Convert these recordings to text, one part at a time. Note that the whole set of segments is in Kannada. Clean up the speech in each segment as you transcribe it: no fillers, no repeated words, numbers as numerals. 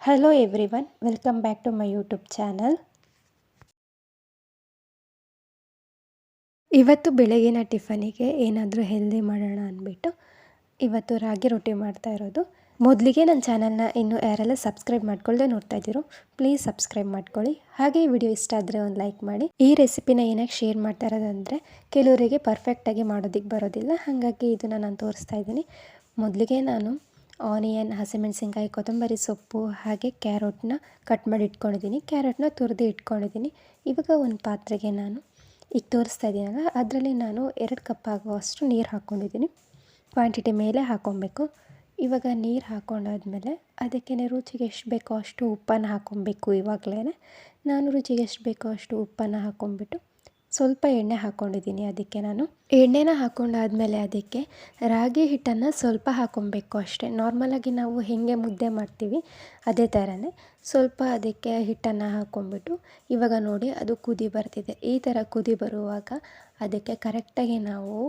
Hello everyone, welcome back to my YouTube channel. ಇವತ್ತು ಬೆಳಗಿನ ಟಿಫನಿಗೆ ಏನಾದರೂ ಹೆಲ್ದಿ ಮಾಡೋಣ ಅಂದ್ಬಿಟ್ಟು ಇವತ್ತು ರಾಗಿ ರೊಟ್ಟಿ ಮಾಡ್ತಾ ಇರೋದು. ಮೊದಲಿಗೆ ನನ್ನ ಚಾನಲ್ನ ಇನ್ನೂ ಯಾರೆಲ್ಲ ಸಬ್ಸ್ಕ್ರೈಬ್ ಮಾಡ್ಕೊಳ್ಳದೆ ನೋಡ್ತಾ ಇದ್ದೀರೋ ಪ್ಲೀಸ್ ಸಬ್ಸ್ಕ್ರೈಬ್ ಮಾಡ್ಕೊಳ್ಳಿ. ಹಾಗೆ ಈ ವಿಡಿಯೋ ಇಷ್ಟ ಆದರೆ ಒಂದು ಲೈಕ್ ಮಾಡಿ. ಈ ರೆಸಿಪಿನ ಏನಕ್ಕೆ ಶೇರ್ ಮಾಡ್ತಾ ಇರೋದಂದರೆ ಕೆಲವರಿಗೆ ಪರ್ಫೆಕ್ಟಾಗಿ ಮಾಡೋದಕ್ಕೆ ಬರೋದಿಲ್ಲ, ಹಾಗಾಗಿ ಇದನ್ನು ನಾನು ತೋರಿಸ್ತಾ ಇದ್ದೀನಿ. ಮೊದಲಿಗೆ ನಾನು ಆನಿಯನ್, ಹಸಿಮೆಣಸಿನ್ಕಾಯಿ, ಕೊತ್ತಂಬರಿ ಸೊಪ್ಪು ಹಾಗೆ ಕ್ಯಾರೆಟ್ನ ಕಟ್ ಮಾಡಿ ಇಟ್ಕೊಂಡಿದ್ದೀನಿ. ಕ್ಯಾರೆಟ್ನ ತುರಿದು ಇಟ್ಕೊಂಡಿದ್ದೀನಿ. ಇವಾಗ ಒಂದು ಪಾತ್ರೆಗೆ ನಾನು ಈಗ ತೋರಿಸ್ತಾ ಇದ್ದೀನಲ್ಲ, ಅದರಲ್ಲಿ ನಾನು 2 ಕಪ್ ಆಗುವಷ್ಟು ನೀರು ಹಾಕ್ಕೊಂಡಿದ್ದೀನಿ. ಕ್ವಾಂಟಿಟಿ ಮೇಲೆ ಹಾಕ್ಕೊಬೇಕು. ಇವಾಗ ನೀರು ಹಾಕ್ಕೊಂಡಾದ್ಮೇಲೆ ಅದಕ್ಕೆ ರುಚಿಗೆ ಎಷ್ಟು ಬೇಕೋ ಅಷ್ಟು ಉಪ್ಪನ್ನು ಹಾಕ್ಕೊಬೇಕು. ಇವಾಗಲೇ ನಾನು ರುಚಿಗೆ ಎಷ್ಟು ಬೇಕೋ ಅಷ್ಟು ಉಪ್ಪನ್ನು ಹಾಕ್ಕೊಂಬಿಟ್ಟು ಸ್ವಲ್ಪ ಎಣ್ಣೆ ಹಾಕ್ಕೊಂಡಿದ್ದೀನಿ. ಅದಕ್ಕೆ ನಾನು ಎಣ್ಣೆನ ಹಾಕ್ಕೊಂಡಾದ್ಮೇಲೆ ಅದಕ್ಕೆ ರಾಗಿ ಹಿಟ್ಟನ್ನು ಸ್ವಲ್ಪ ಹಾಕ್ಕೊಬೇಕು ಅಷ್ಟೇ. ನಾರ್ಮಲಾಗಿ ನಾವು ಹೇಗೆ ಮುದ್ದೆ ಮಾಡ್ತೀವಿ ಅದೇ ಥರನೇ ಸ್ವಲ್ಪ ಅದಕ್ಕೆ ಹಿಟ್ಟನ್ನು ಹಾಕ್ಕೊಂಬಿಟ್ಟು ಇವಾಗ ನೋಡಿ ಅದು ಕುದಿ ಬರ್ತಿದೆ. ಈ ಥರ ಕುದಿ ಬರುವಾಗ ಅದಕ್ಕೆ ಕರೆಕ್ಟಾಗಿ ನಾವು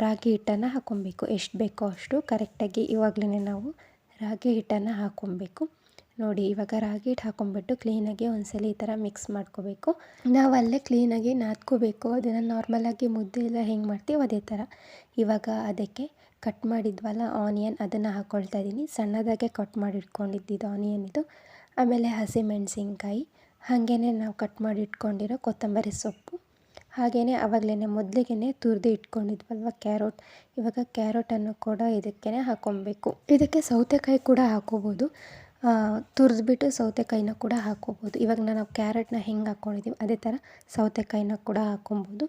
ರಾಗಿ ಹಿಟ್ಟನ್ನು ಹಾಕ್ಕೊಬೇಕು. ಎಷ್ಟು ಬೇಕೋ ಅಷ್ಟು ಕರೆಕ್ಟಾಗಿ ಇವಾಗಲೇ ನಾವು ರಾಗಿ ಹಿಟ್ಟನ್ನು ಹಾಕ್ಕೊಬೇಕು. ನೋಡಿ ಇವಾಗ ರಾಗಿ ಹಿಟ್ಟು ಹಾಕ್ಕೊಂಬಿಟ್ಟು ಕ್ಲೀನಾಗಿ ಒಂದ್ಸಲ ಈ ಥರ ಮಿಕ್ಸ್ ಮಾಡ್ಕೋಬೇಕು. ನಾವು ಅಲ್ಲೇ ಕ್ಲೀನಾಗಿ ನಾದ್ಕೋಬೇಕು. ಅದನ್ನು ನಾರ್ಮಲಾಗಿ ಮುದ್ದೆ ಎಲ್ಲ ಹೆಂಗೆ ಮಾಡ್ತೀವಿ ಅದೇ ಥರ. ಇವಾಗ ಅದಕ್ಕೆ ಕಟ್ ಮಾಡಿದ್ವಲ್ಲ ಆನಿಯನ್, ಅದನ್ನು ಹಾಕ್ಕೊಳ್ತಾ ಇದ್ದೀನಿ. ಸಣ್ಣದಾಗೆ ಕಟ್ ಮಾಡಿ ಇಟ್ಕೊಂಡಿದ್ದು ಆನಿಯನ್ ಇದು. ಆಮೇಲೆ ಹಸಿಮೆಣಸಿನ್ಕಾಯಿ, ಹಾಗೆಯೇ ನಾವು ಕಟ್ ಮಾಡಿ ಇಟ್ಕೊಂಡಿರೋ ಕೊತ್ತಂಬರಿ ಸೊಪ್ಪು, ಹಾಗೆಯೇ ಆವಾಗಲೇ ಮೊದಲಿಗೆ ತುರಿದು ಇಟ್ಕೊಂಡಿದ್ವಲ್ವ ಕ್ಯಾರೆಟ್, ಇವಾಗ ಕ್ಯಾರೆಟನ್ನು ಕೂಡ ಇದಕ್ಕೆ ಹಾಕ್ಕೊಬೇಕು. ಇದಕ್ಕೆ ಸೌತೆಕಾಯಿ ಕೂಡ ಹಾಕ್ಕೋಬೋದು. ತುರಿದ್ಬಿಟ್ಟು ಸೌತೆಕಾಯಿನ ಕೂಡ ಹಾಕ್ಕೋಬೋದು. ಇವಾಗ ನಾವು ಕ್ಯಾರೆಟ್ನ ಹೆಂಗೆ ಹಾಕ್ಕೊಂಡಿದ್ದೀವಿ ಅದೇ ಥರ ಸೌತೆಕಾಯಿನ ಕೂಡ ಹಾಕ್ಕೊಬೋದು.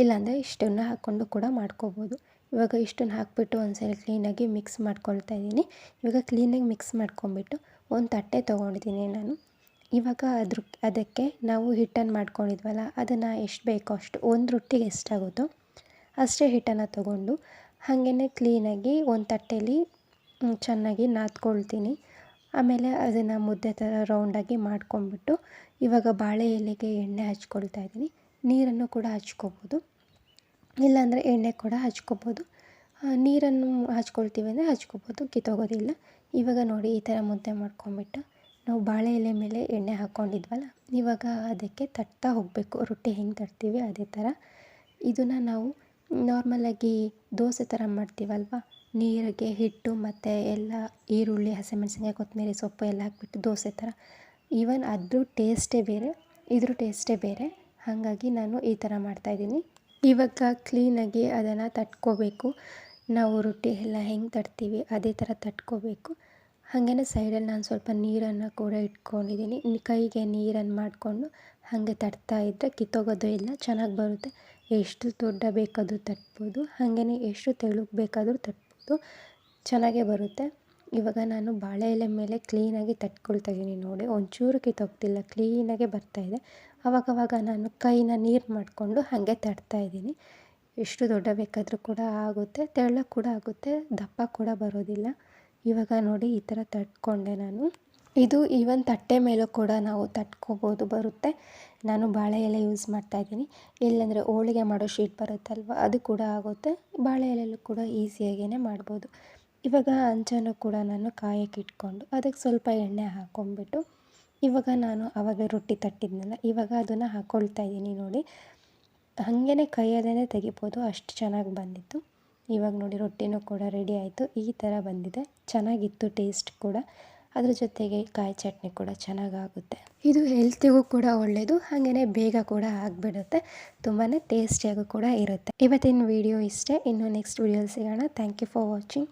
ಇಲ್ಲಾಂದರೆ ಇಷ್ಟನ್ನು ಹಾಕ್ಕೊಂಡು ಕೂಡ ಮಾಡ್ಕೋಬೋದು. ಇವಾಗ ಇಷ್ಟನ್ನು ಹಾಕ್ಬಿಟ್ಟು ಒಂದ್ಸಲ ಕ್ಲೀನಾಗಿ ಮಿಕ್ಸ್ ಮಾಡ್ಕೊಳ್ತಾ ಇದ್ದೀನಿ. ಇವಾಗ ಕ್ಲೀನಾಗಿ ಮಿಕ್ಸ್ ಮಾಡ್ಕೊಂಬಿಟ್ಟು ಒಂದು ತಟ್ಟೆ ತೊಗೊಂಡಿದ್ದೀನಿ ನಾನು. ಇವಾಗ ಅದಕ್ಕೆ ನಾವು ಹಿಟ್ಟನ್ನು ಮಾಡ್ಕೊಂಡಿದ್ವಲ್ಲ ಅದನ್ನು ಎಷ್ಟು ಬೇಕೋ ಅಷ್ಟು, ಒಂದು ರೊಟ್ಟಿಗೆ ಎಷ್ಟಾಗುತ್ತೋ ಅಷ್ಟೇ ಹಿಟ್ಟನ್ನು ತೊಗೊಂಡು ಹಾಗೆಯೇ ಕ್ಲೀನಾಗಿ ಒಂದು ತಟ್ಟೆಯಲ್ಲಿ ಚೆನ್ನಾಗಿ ನಾದ್ಕೊಳ್ತೀನಿ. ಆಮೇಲೆ ಅದನ್ನು ಮುದ್ದೆ ಥರ ರೌಂಡಾಗಿ ಮಾಡ್ಕೊಂಬಿಟ್ಟು ಇವಾಗ ಬಾಳೆ ಎಲೆಗೆ ಎಣ್ಣೆ ಹಚ್ಕೊಳ್ತಾ ಇದ್ದೀನಿ. ನೀರನ್ನು ಕೂಡ ಹಚ್ಕೋಬೋದು, ಇಲ್ಲಾಂದರೆ ಎಣ್ಣೆ ಕೂಡ ಹಚ್ಕೋಬೋದು. ನೀರನ್ನು ಹಚ್ಕೊಳ್ತೀವಿ ಅಂದರೆ ಹಚ್ಕೋಬೋದು, ಕಿತ್ತೋಗೋದಿಲ್ಲ. ಇವಾಗ ನೋಡಿ ಈ ಥರ ಮುದ್ದೆ ಮಾಡ್ಕೊಂಬಿಟ್ಟು ನಾವು ಬಾಳೆ ಎಲೆ ಮೇಲೆ ಎಣ್ಣೆ ಹಾಕ್ಕೊಂಡಿದ್ವಲ್ಲ, ಇವಾಗ ಅದಕ್ಕೆ ತಟ್ತಾ ಹೋಗಬೇಕು. ರೊಟ್ಟಿ ಹೆಂಗೆ ತಟ್ತೀವಿ ಅದೇ ಥರ. ಇದನ್ನು ನಾವು ನಾರ್ಮಲಾಗಿ ದೋಸೆ ಥರ ಮಾಡ್ತೀವಲ್ವ, ನೀರಿಗೆ ಹಿಟ್ಟು ಮತ್ತು ಎಲ್ಲ ಈರುಳ್ಳಿ, ಹಸಿಮೆಣಸಿನ್ಕಾಯಿ, ಕೊತ್ತಂಬರಿ ಸೊಪ್ಪು ಎಲ್ಲ ಹಾಕ್ಬಿಟ್ಟು ದೋಸೆ ಥರ. ಈವನ್ ಅದ್ರ ಟೇಸ್ಟೇ ಬೇರೆ, ಇದ್ರ ಟೇಸ್ಟೇ ಬೇರೆ. ಹಾಗಾಗಿ ನಾನು ಈ ಥರ ಮಾಡ್ತಾಯಿದ್ದೀನಿ. ಇವಾಗ ಕ್ಲೀನಾಗಿ ಅದನ್ನು ತಟ್ಕೋಬೇಕು. ನಾವು ರೊಟ್ಟಿ ಎಲ್ಲ ಹೆಂಗೆ ತಟ್ತೀವಿ ಅದೇ ಥರ ತಟ್ಕೋಬೇಕು. ಹಾಗೆಯೇ ಸೈಡಲ್ಲಿ ನಾನು ಸ್ವಲ್ಪ ನೀರನ್ನು ಕೂಡ ಇಟ್ಕೊಂಡಿದ್ದೀನಿ. ಕೈಗೆ ನೀರನ್ನು ಮಾಡಿಕೊಂಡು ಹಾಗೆ ತಟ್ತಾ ಇದ್ದರೆ ಕಿತ್ತೋಗೋದು ಇಲ್ಲ, ಚೆನ್ನಾಗಿ ಬರುತ್ತೆ. ಎಷ್ಟು ದೊಡ್ಡ ಬೇಕಾದರೂ ತಟ್ಬೋದು, ಹಾಗೆಯೇ ಎಷ್ಟು ತೆಳುಗೆ ಬೇಕಾದರೂ ತಟ್ಬೋದು, ಚೆನ್ನಾಗೇ ಬರುತ್ತೆ. ಇವಾಗ ನಾನು ಬಾಳೆ ಎಲೆ ಮೇಲೆ ಕ್ಲೀನಾಗಿ ತಟ್ಕೊಳ್ತಾ ಇದ್ದೀನಿ. ನೋಡಿ ಒಂಚೂರು ಕಿತ್ತೋಗ್ತಿಲ್ಲ, ಕ್ಲೀನಾಗೆ ಬರ್ತಾಯಿದೆ. ಆವಾಗವಾಗ ನಾನು ಕೈನ ನೀರು ಮಾಡಿಕೊಂಡು ಹಾಗೆ ತಟ್ತಾಯಿದ್ದೀನಿ. ಎಷ್ಟು ದೊಡ್ಡ ಬೇಕಾದರೂ ಕೂಡ ಆಗುತ್ತೆ, ತೆಳ್ಳಗೆ ಕೂಡ ಆಗುತ್ತೆ, ದಪ್ಪ ಕೂಡ ಬರೋದಿಲ್ಲ. ಇವಾಗ ನೋಡಿ ಈ ಥರ ತಟ್ಕೊಂಡೆ ನಾನು. ಇದು ಈವನ್ ತಟ್ಟೆ ಮೇಲೂ ಕೂಡ ನಾವು ತಟ್ಕೋಬೋದು, ಬರುತ್ತೆ. ನಾನು ಬಾಳೆ ಎಲೆ ಯೂಸ್ ಮಾಡ್ತಾಯಿದ್ದೀನಿ. ಇಲ್ಲಾಂದರೆ ಹೋಳಿಗೆ ಮಾಡೋ ಶೀಟ್ ಬರುತ್ತಲ್ವ ಅದು ಕೂಡ ಆಗುತ್ತೆ. ಬಾಳೆ ಎಲೆಯಲ್ಲೂ ಕೂಡ ಈಸಿಯಾಗೇ ಮಾಡ್ಬೋದು. ಇವಾಗ ಹಂಚನ್ನು ಕೂಡ ನಾನು ಕಾಯಕ್ಕೆ ಇಟ್ಕೊಂಡು ಅದಕ್ಕೆ ಸ್ವಲ್ಪ ಎಣ್ಣೆ ಹಾಕ್ಕೊಂಬಿಟ್ಟು ಇವಾಗ ನಾನು ಆವಾಗ ರೊಟ್ಟಿ ತಟ್ಟಿದ್ನಲ್ಲ, ಇವಾಗ ಅದನ್ನು ಹಾಕ್ಕೊಳ್ತಾ ಇದ್ದೀನಿ. ನೋಡಿ ಹಾಗೇ ಕೈಯಲ್ಲೇ ತೆಗಿಬೋದು, ಅಷ್ಟು ಚೆನ್ನಾಗಿ ಬಂದಿತ್ತು. ಇವಾಗ ನೋಡಿ ರೊಟ್ಟಿನೂ ಕೂಡ ರೆಡಿ ಆಯಿತು. ಈ ಥರ ಬಂದಿದೆ, ಚೆನ್ನಾಗಿತ್ತು ಟೇಸ್ಟ್ ಕೂಡ. ಅದ್ರ ಜೊತೆಗೆ ಕಾಯಿ ಚಟ್ನಿ ಕೂಡ ಚೆನ್ನಾಗಾಗುತ್ತೆ. ಇದು ಹೆಲ್ತಿಗೂ ಕೂಡ ಒಳ್ಳೆಯದು, ಹಾಗೆಯೇ ಬೇಗ ಕೂಡ ಆಗಿಬಿಡುತ್ತೆ, ತುಂಬಾ ಟೇಸ್ಟಿಯಾಗೂ ಕೂಡ ಇರುತ್ತೆ. ಇವತ್ತಿನ ವಿಡಿಯೋ ಇಷ್ಟೇ. ಇನ್ನು ನೆಕ್ಸ್ಟ್ ವಿಡಿಯೋಲಿ ಸಿಗೋಣ. Thank you for watching.